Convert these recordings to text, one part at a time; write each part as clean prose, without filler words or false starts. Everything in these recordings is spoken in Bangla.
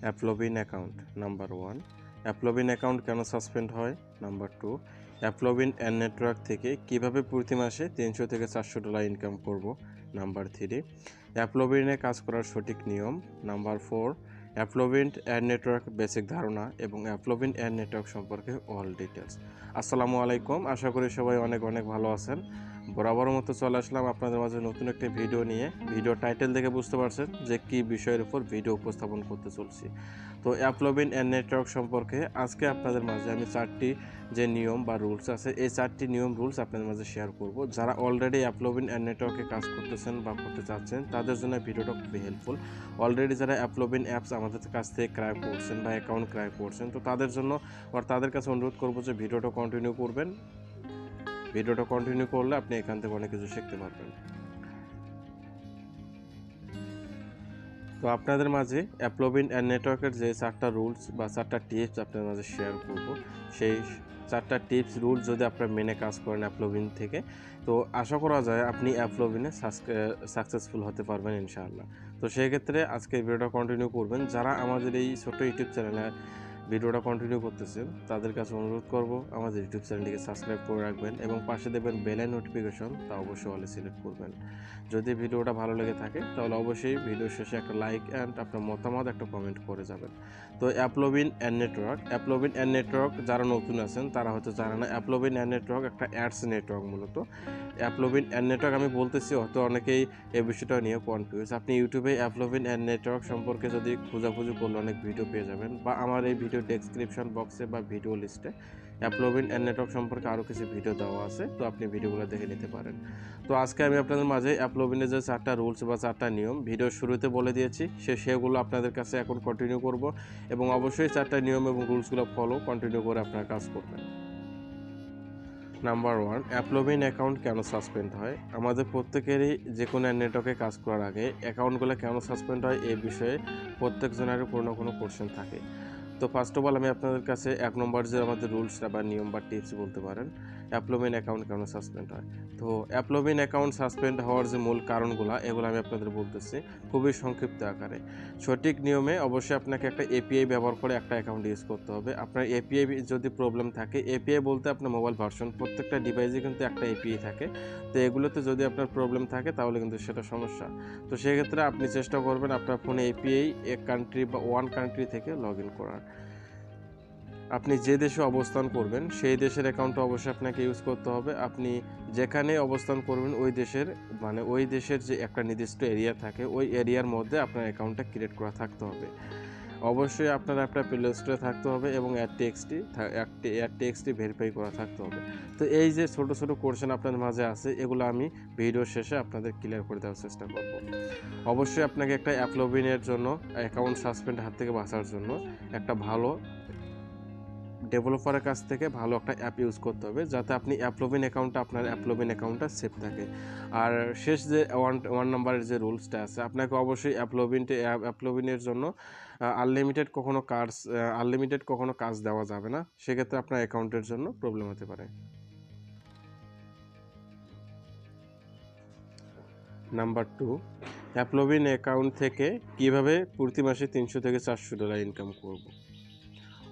অ্যাপলোভিন অ্যাকাউন্ট। নাম্বার 1, অ্যাপলোভিন অ্যাকাউন্ট কেন সাসপেন্ড হয়। নাম্বার 2, অ্যাপলোভিন অ্যান্ড নেটওয়ার্ক থেকে কিভাবে প্রতি মাসে $300 থেকে $400 ইনকাম করব। নাম্বার 3, অ্যাপলোভিনে কাজ করার সঠিক নিয়ম। নাম্বার 4, অ্যাপলোভিন অ্যান্ড নেটওয়ার্ক বেসিক ধারণা এবং অ্যাপলোভিন অ্যান্ড নেটওয়ার্ক সম্পর্কে অল ডিটেলস। আসসালামু আলাইকুম, আশা করি সবাই অনেক ভালো আছেন। বরাবর মতো চলে আসলাম আপনাদের মাঝে নতুন একটি ভিডিও নিয়ে। ভিডিও টাইটেল দেখে বুঝতে পারছেন যে কী বিষয়ের উপর ভিডিও উপস্থাপন করতে চলছি। তো অ্যাপলোভিন অ্যান্ড নেটওয়ার্ক সম্পর্কে আজকে আপনাদের মাঝে আমি 4টি যে নিয়ম বা রুলস আছে, এই 4টি নিয়ম রুলস আপনাদের মাঝে শেয়ার করব। যারা অলরেডি অ্যাপলোভিন অ্যান্ড নেটওয়ার্কে কাজ করতেছেন বা করতে চাচ্ছেন তাদের জন্য ভিডিওটা খুবই হেল্পফুল। অলরেডি যারা অ্যাপলোভিন অ্যাপস আমাদের কাছ থেকে ক্রয় করছেন বা অ্যাকাউন্ট ক্রয় করছেন, তো তাদের জন্য আর তাদের কাছে অনুরোধ করব যে ভিডিওটা কন্টিনিউ করবেন। ভিডিওটা কন্টিনিউ করলে আপনি এখান থেকে অনেক কিছু শিখতে পারবেন। তো আপনাদের মাঝে অ্যাপলোভিন অ্যান্ড নেটওয়ার্কের যে 4টা রুলস বা 4টা টিপস আপনাদের মাঝে শেয়ার করব, সেই 4টা টিপস রুলস যদি আপনারা মেনে কাজ করেন অ্যাপলোভিন থেকে, তো আশা করা যায় আপনি অ্যাপলোভিনে সাকসেসফুল হতে পারবেন ইনশাআল্লাহ। তো সেই ক্ষেত্রে আজকে ভিডিওটা কন্টিনিউ করবেন। যারা আমাদের এই ছোট্ট ইউটিউব চ্যানেলে ভিডিওটা কন্টিনিউ করতেছেন তাদের কাছে অনুরোধ করব আমাদের ইউটিউব চ্যানেলটিকে সাবস্ক্রাইব করে রাখবেন এবং পাশে দেখবেন বেল আইকন নোটিফিকেশন, তা অবশ্যই অলে সিলেক্ট করবেন। যদি ভিডিওটা ভালো লেগে থাকে তাহলে অবশ্যই ভিডিও শেষে একটা লাইক অ্যান্ড আপনার মতামত একটা কমেন্ট করে যাবেন। তো অ্যাপলোভিন অ্যান্ড নেটওয়ার্ক যারা নতুন আছেন তারা হয়তো জানে না। অ্যাপলোভিন অ্যান্ড নেটওয়ার্ক একটা অ্যাডস নেটওয়ার্ক। মূলত অ্যাপলোভিন অ্যান্ড নেটওয়ার্ক আমি বলতেছি, হয়তো অনেকেই এই বিষয়টা নিয়ে কনফিউজ। আপনি ইউটিউবে অ্যাপলোভিন অ্যান্ড নেটওয়ার্ক সম্পর্কে যদি খোঁজাখুঁজি করলে অনেক ভিডিও পেয়ে যাবেন, বা আমার এই ভিডিও ডেসক্রিপশন বক্সে বা ভিডিও লিস্টে অ্যাপলোভিন অ্যান্ড নেটওয়ার্ক সম্পর্কে আরও কিছু ভিডিও দেওয়া আছে, তো আপনি ভিডিওগুলো দেখে নিতে পারেন। তো আজকে আমি আপনাদের মাঝে অ্যাপলোভিনের যে 4টা রুলস বা 4টা নিয়ম ভিডিওর শুরুতে বলে দিয়েছি, সেগুলো আপনাদের কাছে এখন কন্টিনিউ করব এবং অবশ্যই 4টা নিয়ম এবং রুলসগুলো কন্টিনিউ করে আপনারা কাজ করবেন। নাম্বার 1, অ্যাপলোভিন অ্যাকাউন্ট কেন সাসপেন্ড হয়। আমাদের প্রত্যেকেরই যে কোনো নেটওয়ার্কে কাজ করার আগে অ্যাকাউন্টগুলো কেন সাসপেন্ড হয় এই বিষয়ে প্রত্যেকজনেরই কোনো না কোনো কোশ্চেন থাকে। তো ফার্স্ট অফ অল আমি আপনাদের কাছে 1 নম্বর যে আমাদের রুলসটা বা নিয়ম বা টিপস বলতে পারেন, অ্যাপলোভিন অ্যাকাউন্ট কেন সাসপেন্ড হয়। তো অ্যাপলোভিন অ্যাকাউন্ট সাসপেন্ড হওয়ার যে মূল কারণগুলো এগুলো আমি আপনাদের বলতেছি খুবই সংক্ষিপ্ত আকারে। সঠিক নিয়মে অবশ্যই আপনাকে একটা এপিআই ব্যবহার করে একটা অ্যাকাউন্ট ইউজ করতে হবে। আপনার এপিআই যদি প্রবলেম থাকে, এপিআই বলতে আপনার মোবাইল ভার্সন, প্রত্যেকটা ডিভাইসে কিন্তু একটা এপিআই থাকে। তো এগুলোতে যদি আপনার প্রবলেম থাকে তাহলে কিন্তু সেটা সমস্যা। তো সেক্ষেত্রে আপনি চেষ্টা করবেন আপনার ফোনে এপিআই এক কান্ট্রি বা ওয়ান কান্ট্রি থেকে লগ ইন করার। আপনি যে দেশে অবস্থান করবেন সেই দেশের অ্যাকাউন্টটা অবশ্যই আপনাকে ইউজ করতে হবে। আপনি যেখানে অবস্থান করবেন ওই দেশের যে একটা নির্দিষ্ট এরিয়া থাকে, ওই এরিয়ার মধ্যে আপনার অ্যাকাউন্টটা ক্রিয়েট করা থাকতে হবে। অবশ্যই আপনার একটা প্লে স্টোরে থাকতে হবে এবং অ্যাড টেক্সটি ভেরিফাই করা থাকতে হবে। তো এই যে ছোট কোশ্চেন আপনাদের মাঝে আছে, এগুলো আমি ভিডিও শেষে আপনাদের ক্লিয়ার করে দেওয়ার চেষ্টা করব। অবশ্যই আপনাকে একটা অ্যাপলোভিনের জন্য অ্যাকাউন্ট সাসপেন্ড হাত থেকে বাঁচার জন্য একটা ভালো ডেভেলপারের কাছ থেকে ভালো একটা অ্যাপ ইউজ করতে হবে, যাতে আপনি আপনার অ্যাপলোভিন অ্যাকাউন্টটা সেফ থাকে। আর শেষ যে ওয়ান নাম্বারের যে রুলসটা আছে, আপনাকে অবশ্যই অ্যাপলোভিনের জন্য আনলিমিটেড কখনো কাজ দেওয়া যাবে না। সেক্ষেত্রে আপনার অ্যাকাউন্টের জন্য প্রবলেম হতে পারে। নাম্বার 2, অ্যাপলোভিন অ্যাকাউন্ট থেকে কিভাবে প্রতি মাসে $300 থেকে $400 ইনকাম করব।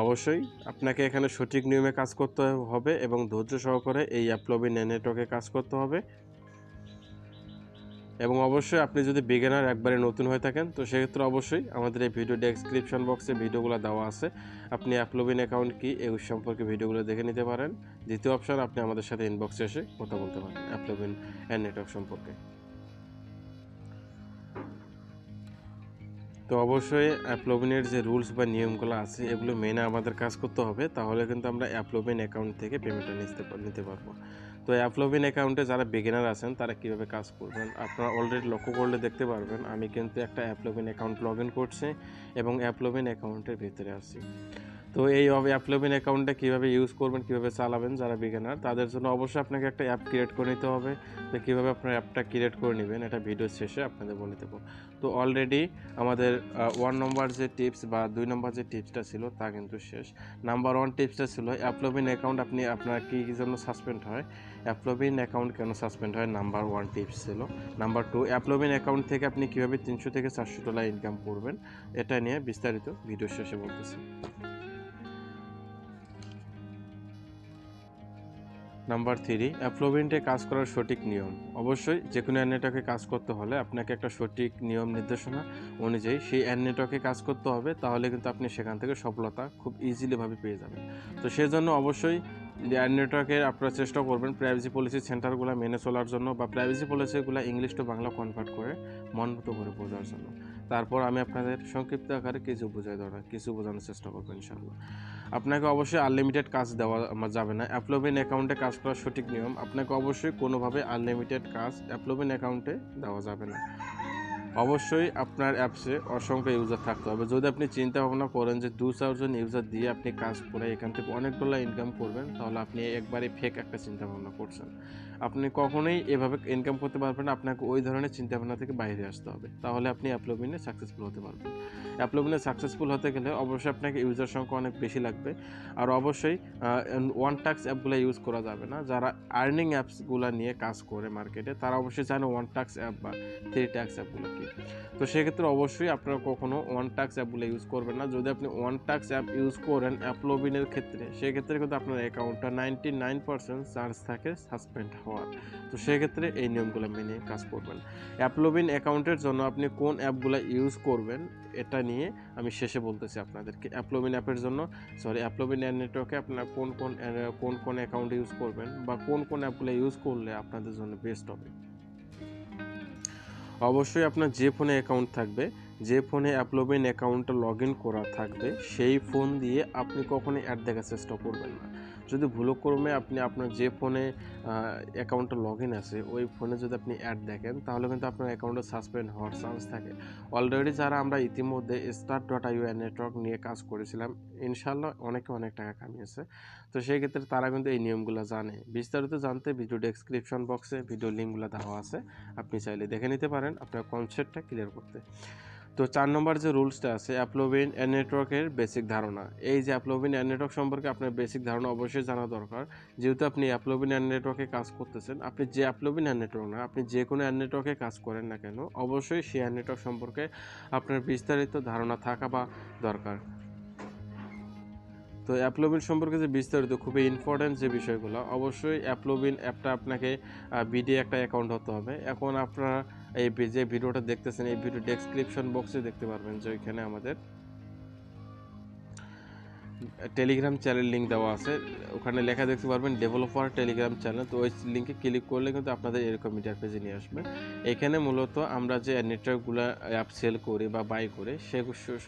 অবশ্যই আপনাকে এখানে সঠিক নিয়মে কাজ করতে হবে এবং ধৈর্য সহকারে এই অ্যাপলোভিন নেটওয়ার্কে কাজ করতে হবে। এবং অবশ্যই আপনি যদি বিগিনার একবারে নতুন হয়ে থাকেন, তো সেক্ষেত্রে অবশ্যই আমাদের এই ভিডিও ডেসক্রিপশন বক্সে ভিডিওগুলো দেওয়া আছে, আপনি অ্যাপলোভিন অ্যাকাউন্ট কি এই সম্পর্কে ভিডিওগুলো দেখে নিতে পারেন। দ্বিতীয় অপশন, আপনি আমাদের সাথে ইনবক্সে এসে কথা বলতে পারেন অ্যাপলোভিন নেটওয়ার্ক সম্পর্কে। তো অবশ্যই অ্যাপলোভিনের যে রুলস বা নিয়মগুলো আছে এগুলো মেনে আমাদের কাজ করতে হবে, তাহলে কিন্তু আমরা অ্যাপলোভিন অ্যাকাউন্ট থেকে পেমেন্টটা নিতে পারবো। তো অ্যাপলোভিন অ্যাকাউন্টে যারা বিগিনার আছেন তারা কীভাবে কাজ করবেন, আপনারা অলরেডি লক্ষ্য করলে দেখতে পারবেন আমি কিন্তু একটা অ্যাপলোভিন অ্যাকাউন্ট লগ ইন করছি এবং অ্যাপলোভিন অ্যাকাউন্টের ভিতরে আছি। তো এই অ্যাপলোভিন অ্যাকাউন্টটা কীভাবে ইউজ করবেন, কীভাবে চালাবেন যারা বিগিনার, তাদের জন্য অবশ্যই আপনাকে একটা অ্যাপ ক্রিয়েট করে নিতে হবে। তো কীভাবে আপনার অ্যাপটা ক্রিয়েট করে নেবেন এটা ভিডিও শেষে আপনাদের বলে দেবো। তো তো অলরেডি আমাদের 1 নম্বর যে টিপস বা 2 নম্বর যে টিপসটা ছিল তা কিন্তু শেষ। নাম্বার 1 টিপসটা ছিল অ্যাপলোভিন অ্যাকাউন্ট আপনার কী জন্য সাসপেন্ড হয়, অ্যাপলোভিন অ্যাকাউন্ট কেন সাসপেন্ড হয়, নাম্বার 1 টিপস ছিল। নাম্বার 2, অ্যাপলোভিন অ্যাকাউন্ট থেকে আপনি কীভাবে $300 থেকে $400 ইনকাম করবেন, এটা নিয়ে বিস্তারিত ভিডিও শেষে বলতেছি। নাম্বার 3, অ্যাপলোভিনটে কাজ করার সঠিক নিয়ম। অবশ্যই যে কোনো নেটওয়ার্কে কাজ করতে হলে আপনাকে একটা সঠিক নিয়ম নির্দেশনা অনুযায়ী সেই নেটওয়ার্কে কাজ করতে হবে, তাহলে কিন্তু আপনি সেখান থেকে সফলতা খুব ইজিলিভাবে পেয়ে যাবেন। তো সেজন্য অবশ্যই নেটওয়ার্কে আপনারা চেষ্টা করবেন প্রাইভেসি পলিসি সেন্টারগুলো মেনে চলার জন্য, বা প্রাইভেসি পলিসিগুলো ইংলিশ টু বাংলা কনভার্ট করে মন মতো করে বোঝার জন্য। তারপর আমি আপনাদের সংক্ষিপ্ত আকারে কিছু বোঝানোর চেষ্টা করবো ইনশাআল্লাহ। আপনাকে অবশ্যই আনলিমিটেড কাজ দেওয়া যাবে না। অ্যাপলোভিন অ্যাকাউন্টে কাজ করার সঠিক নিয়ম, আপনাকে অবশ্যই কোনোভাবে আনলিমিটেড কাজ অ্যাপলোভিন অ্যাকাউন্টে দেওয়া যাবে না। অবশ্যই আপনার অ্যাপসে অসংখ্য ইউজার থাকতে হবে। যদি আপনি চিন্তা ভাবনা করেন যে 2-4 জন ইউজার দিয়ে আপনি কাজ করে এখান থেকে অনেক ডলার ইনকাম করবেন, তাহলে আপনি একবারে ফেক একটা চিন্তা ভাবনা করছেন। আপনি কখনোই এভাবে ইনকাম করতে পারবেন না। আপনাকে ওই ধরনের চিন্তা ভাবনা থেকে বাইরে আসতে হবে, তাহলে আপনি অ্যাপলোভিনে সাকসেসফুল হতে পারবেন। অ্যাপলোভিনে সাকসেসফুল হতে গেলে অবশ্যই আপনাকে ইউজার সংখ্যা অনেক বেশি লাগবে। আর অবশ্যই ওয়ান টাস্ক অ্যাপগুলো ইউজ করা যাবে না। যারা আর্নিং অ্যাপসগুলো নিয়ে কাজ করে মার্কেটে, তারা অবশ্যই জানে ওয়ান টাস্ক অ্যাপ বা 3 টাস্ক অ্যাপগুলো কি। তো সেক্ষেত্রে অবশ্যই আপনারা কখনো ওয়ান টাস্ক অ্যাপগুলো ইউজ করবেন না। যদি আপনি ওয়ান টাস্ক অ্যাপ ইউজ করেন অ্যাপলোভিনের ক্ষেত্রে, সেক্ষেত্রে কিন্তু আপনার অ্যাকাউন্টটা 99% চান্স থাকে সাসপেন্ড হওয়ার। তো সেক্ষেত্রে এই নিয়মগুলো মেনে কাজ করবেন। অ্যাপলোভিন অ্যাকাউন্টের জন্য আপনি কোন অ্যাপগুলো ইউজ করবেন এটা নিয়ে আমি শেষে বলতেছি আপনাদেরকে। অ্যাপলোভিন অ্যাপের জন্য অ্যাপলোভিন নেটওয়ার্কে আপনার কোন অ্যাকাউন্ট ইউজ করবেন, বা কোন অ্যাপগুলো ইউজ করলে আপনাদের জন্য বেস্ট হবে। অবশ্যই আপনার যে ফোনে অ্যাকাউন্ট থাকবে, যে ফোনে অ্যাপলোভিন অ্যাকাউন্টটা লগ ইন করা থাকবে, সেই ফোন দিয়ে আপনি কখনোই অ্যাড দেখার চেষ্টা করবেন না। যদি ভুলক্রমে আপনি আপনার যে ফোনে অ্যাকাউন্টটা লগ ইন আছে ওই ফোনে যদি আপনি অ্যাড দেখেন, তাহলে কিন্তু আপনার অ্যাকাউন্টটা সাসপেন্ড হওয়ার চান্স থাকে। অলরেডি যারা আমরা ইতিমধ্যে start.io নেটওয়ার্ক নিয়ে কাজ করেছিলাম, ইনশাল্লাহ অনেক টাকা কামিয়েছে। তো সেই ক্ষেত্রে তারা কিন্তু এই নিয়মগুলো জানে। বিস্তারিত জানতে ভিডিও ডেসক্রিপশন বক্সে ভিডিও লিঙ্কগুলো দেওয়া আছে, আপনি চাইলে দেখে নিতে পারেন আপনার কনসেপ্টটা ক্লিয়ার করতে। তো 4 নম্বর যে রুলসটা আছে অ্যাপলোভিন নেটওয়ার্কের বেসিক ধারণা। এই যে অ্যাপলোভিন নেটওয়ার্ক সম্পর্কে আপনার বেসিক ধারণা অবশ্যই জানা দরকার। যেহেতু আপনি অ্যাপলোভিন নেটওয়ার্কে কাজ করতেছেন, আপনি যে অ্যাপলোভিন নেটওয়ার্ক না, আপনি যে কোনো নেটওয়ার্কে কাজ করেন না কেন, অবশ্যই সেই নেটওয়ার্ক সম্পর্কে আপনার বিস্তারিত ধারণা থাকা বা দরকার। তো অ্যাপলোভিন সম্পর্কে যে বিস্তারিত খুবই ইম্পর্ট্যান্ট যে বিষয়গুলো, অবশ্যই অ্যাপলোভিন অ্যাপটা আপনাকে বিডি একটা অ্যাকাউন্ট হতে হবে। এখন আপনারা এই যে ভিডিওটা দেখতেছেন, এই ভিডিও ডেসক্রিপশন বক্সে দেখতে পারবেন যে ওইখানে আমাদের টেলিগ্রাম চ্যানেল লিঙ্ক দেওয়া আছে। ওখানে লেখা দেখতে পারবেন ডেভেলপার টেলিগ্রাম চ্যানেল। তো ওই লিঙ্কে ক্লিক করলে কিন্তু আপনাদের এরকম মিডিয়ার পেজে নিয়ে আসবে। এখানে মূলত আমরা যে নেটওয়ার্কগুলো অ্যাপ সেল করি বা বাই করি, সে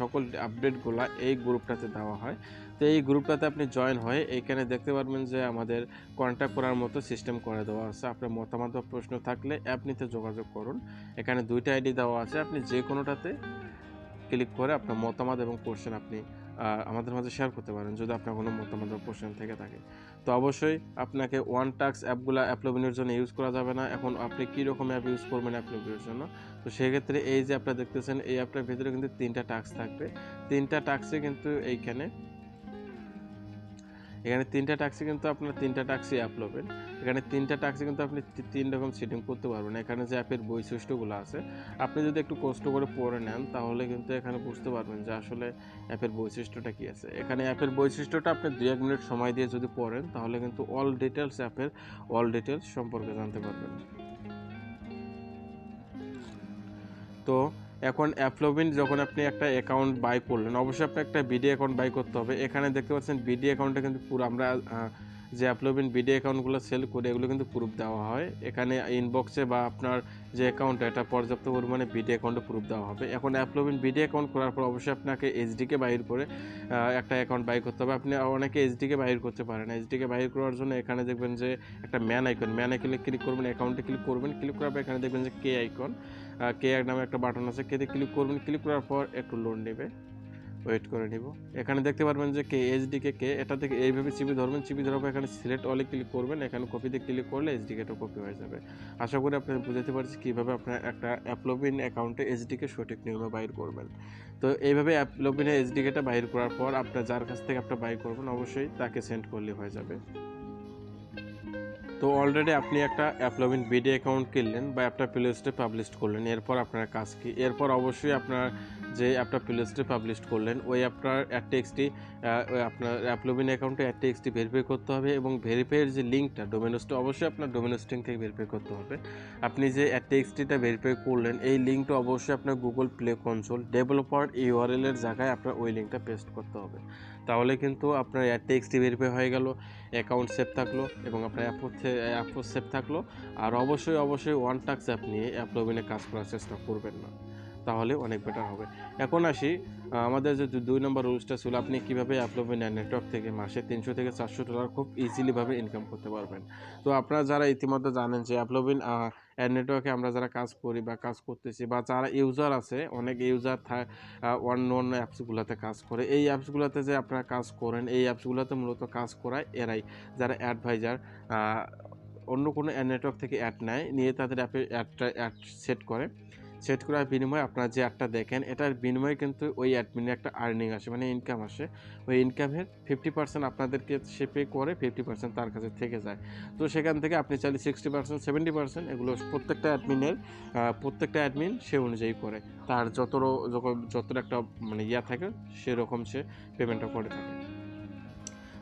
সকল আপডেটগুলো এই গ্রুপটাতে দেওয়া হয়। তো এই গ্রুপটাতে আপনি জয়েন হয়ে এইখানে দেখতে পারবেন যে আমাদের কন্ট্যাক্ট করার মতো সিস্টেম করে দেওয়া আছে। আপনার মতামত বা প্রশ্ন থাকলে অ্যাপ নিতে যোগাযোগ করুন। এখানে 2টা আইডি দেওয়া আছে, আপনি যে কোনোটাতে ক্লিক করে আপনার মতামত এবং কোশ্চেন আপনি আমাদের মাঝে শেয়ার করতে পারেন, যদি আপনার কোনো মতামত বা কোশ্চেন থেকে থাকে। তো অবশ্যই আপনাকে ওয়ান টাস্ক অ্যাপগুলো অ্যাপলোভিনের জন্য ইউজ করা যাবে না। এখন আপনি কীরকম অ্যাপ ইউজ করবেন অ্যাপলোভিনের জন্য, তো সেক্ষেত্রে এই যে অ্যাপটা দেখতেছেন, এই অ্যাপটার ভিতরে কিন্তু 3টা টাস্ক থাকবে। 3টা টাস্কে কিন্তু এখানে 3টা টাস্কে কিন্তু আপনার 3টা টাস্কই অ্যাপলোভিন। এখানে 3টা টাস্কে কিন্তু আপনি 3 রকম সেটিং করতে পারবেন। এখানে যে অ্যাপের বৈশিষ্ট্যগুলো আছে, আপনি যদি একটু কষ্ট করে পড়ে নেন, তাহলে কিন্তু এখানে বুঝতে পারবেন যে আসলে অ্যাপের বৈশিষ্ট্যটা কী আছে। এখানে অ্যাপের বৈশিষ্ট্যটা আপনি 2-1 মিনিট সময় দিয়ে যদি পড়েন, তাহলে কিন্তু অ্যাপের অল ডিটেলস সম্পর্কে জানতে পারবেন। তো এখন অ্যাপলোভিন যখন আপনি একটা অ্যাকাউন্ট বাই করলেন, অবশ্যই আপনার একটা বিডি অ্যাকাউন্ট বাই করতে হবে। এখানে দেখতে পাচ্ছেন বিডি অ্যাকাউন্টে কিন্তু পুরো আমরা যে অ্যাপলোভিন বিডি অ্যাকাউন্টগুলো সেল করে এগুলো কিন্তু প্রুফ দেওয়া হয়। এখানে ইনবক্সে বা আপনার যে অ্যাকাউন্ট, এটা পর্যাপ্ত পরিমাণে বিডি অ্যাকাউন্টে প্রুফ দেওয়া হবে। এখন অ্যাপলোভিন বিডি অ্যাকাউন্ট করার পর অবশ্যই আপনাকে এইচডিকে বাহির করে একটা অ্যাকাউন্ট বাই করতে হবে। আপনি অনেকে এইচডিকে বাহির করতে পারেন। এইচডিকে বাহির করার জন্য এখানে দেখবেন যে একটা ম্যান আইকনে ক্লিক করবেন, অ্যাকাউন্টে ক্লিক করবেন। ক্লিক করার পর এখানে দেখবেন যে কে আইকন, কে নামে একটা বাটন আছে, কেতে ক্লিক করবেন। ক্লিক করার পর একটু লোড নেবে। ওয়েট করে নিব। এখানে দেখতে পারবেন যে এইচডিকে কে, এটা থেকে এইভাবে চিপে ধরবেন, চিপে ধরার পর এখানে সিলেক্ট অলে ক্লিক করবেন, এখানে কপিতে ক্লিক করলে এইচডিকেটা কপি হয়ে যাবে। আশা করি আপনি বুঝতে পারছি কীভাবে আপনার একটা অ্যাপলোভিন অ্যাকাউন্টে এইচডিকে সঠিক নিয়মে বাইর করবেন। তো এইভাবে অ্যাপলোভিনে এইচডিকেটা বাইর করার পর আপনার যার কাছ থেকে আপনি বাই করবেন অবশ্যই তাকে সেন্ড করলে হয়ে যাবে। তো অলরেডি আপনি একটা অ্যাপলোভিন বিডি অ্যাকাউন্ট কিনলেন বা অ্যাপটা প্লে স্টোরে পাবলিশ করলেন, এরপর আপনার কাজ কি? এরপর অবশ্যই আপনার যে অ্যাপটা প্লে স্টোরে পাবলিশ করলেন ওই অ্যাপটার অ্যাডটেক্সটি আপনার অ্যাপলোভিন অ্যাকাউন্টে অ্যাডটেক্সটি ভেরিফাই করতে হবে এবং ভেরিফাইয়ের যে লিঙ্কটা ডোমেনোসটা অবশ্যই আপনার ডোমেনোস লিঙ্ক থেকে ভেরিফাই করতে হবে। আপনি যে অ্যাডটেক্সটিটা ভেরিফাই করলেন এই লিঙ্কটা অবশ্যই আপনার Google play console developer URL এর জায়গায় আপনার ওই লিঙ্কটা পেস্ট করতে হবে। তাহলে কিন্তু আপনার অ্যাডটেক্সটি ভেরিফাই হয়ে গেল, অ্যাকাউন্ট সেভ থাকলো এবং আপনার অ্যাপও সেভ থাকলো। আর অবশ্যই ওয়ান টাস্ক অ্যাপ নিয়ে অ্যাপলোভিনে কাজ করার চেষ্টা করবেন না, তাহলে অনেক বেটার হবে। এখন আসি আমাদের যে 2 নম্বর রুলসটা ছিল, আপনি কীভাবে অ্যাপলোভিন নেটওয়ার্ক থেকে মাসে $300 থেকে $400 খুব ইজিলিভাবে ইনকাম করতে পারবেন। তো আপনারা যারা ইতিমধ্যে জানেন যে অ্যাপলোভিন নেটওয়ার্কে আমরা যারা কাজ করি বা কাজ করতেছি বা যারা ইউজার আছে, অনেক ইউজার অন্য অ্যাপসগুলোতে কাজ করে, এই অ্যাপসগুলোতে যে আপনারা কাজ করেন এই অ্যাপসগুলোতে মূলত কাজ করায় এরাই যারা অ্যাডভাইজার অন্য কোনো নেটওয়ার্ক থেকে অ্যাড নেয়, নিয়ে তাদের অ্যাড সেট করার বিনিময়ে আপনারা যে অ্যাডটা দেখেন এটার বিনিময়ে কিন্তু ওই অ্যাডমিনের একটা আর্নিং আসে, মানে ইনকাম আসে। ওই ইনকামের 50% আপনাদেরকে সে পে করে, 50% তার কাছে থেকে যায়। তো সেখান থেকে আপনি চাইলে 60% 70% এগুলো প্রত্যেকটা অ্যাডমিন সে অনুযায়ী করে, তার যতটা একটা মানে থাকে সেরকম সে পেমেন্টটা করে থাকে।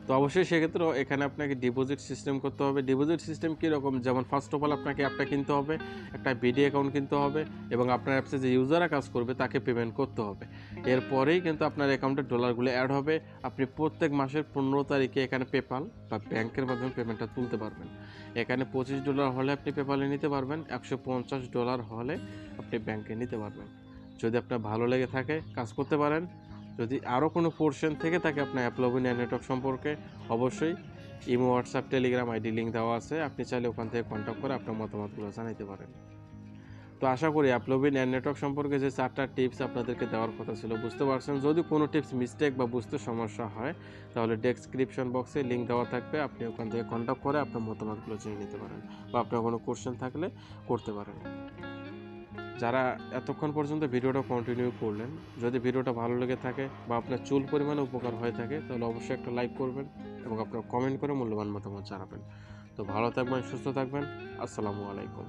তো অবশ্যই সেক্ষেত্রে এখানে আপনাকে ডিপোজিট সিস্টেম করতে হবে। ডিপোজিট সিস্টেম কীরকম? যেমন ফার্স্ট অফ অল আপনাকে অ্যাপটা কিনতে হবে, একটা বিডি অ্যাকাউন্ট কিনতে হবে এবং আপনার অ্যাপসে যে ইউজাররা কাজ করবে তাকে পেমেন্ট করতে হবে। এরপরেই কিন্তু আপনার অ্যাকাউন্টে ডলারগুলো অ্যাড হবে। আপনি প্রত্যেক মাসের 15 তারিখে এখানে পেপাল বা ব্যাংকের মাধ্যমে পেমেন্টটা তুলতে পারবেন। এখানে $25 হলে আপনি পেপালে নিতে পারবেন, $150 হলে আপনি ব্যাংকে নিতে পারবেন। যদি আপনার ভালো লেগে থাকে কাজ করতে পারেন। যদি আরও কোনো পোর্শন থেকে থাকে আপনার অ্যাপলোভিন নেটওয়ার্ক সম্পর্কে, অবশ্যই imo, WhatsApp, Telegram ID link দেওয়া আছে, আপনি চাইলে ওখান থেকে কন্ট্যাক্ট করে আপনার মতামতগুলো জানাতে পারেন। তো আশা করি অ্যাপলোভিন নেটওয়ার্ক সম্পর্কে যে 4টা টিপস আপনাদেরকে দেওয়ার কথা ছিল বুঝতে পারছেন। যদি কোনো টিপস মিস্টেক বা বুঝতে সমস্যা হয় তাহলে ডেসক্রিপশন বক্সে লিঙ্ক দেওয়া থাকবে, আপনি ওখান থেকে কন্ট্যাক্ট করে আপনার মতামতগুলো জেনে নিতে পারেন বা আপনার কোনো কোশ্চেন থাকলে করতে পারেন। যারা এতক্ষণ পর্যন্ত ভিডিওটা কন্টিনিউ করলেন, যদি ভিডিওটা ভালো লেগে থাকে বা আপনার চুল পরিমাণে উপকার হয়ে থাকে তাহলে অবশ্যই একটা লাইক করবেন এবং আপনার কমেন্ট করে মূল্যবান মতামত জানাবেন। তো ভালো থাকবেন, সুস্থ থাকবেন। আসসালামু আলাইকুম।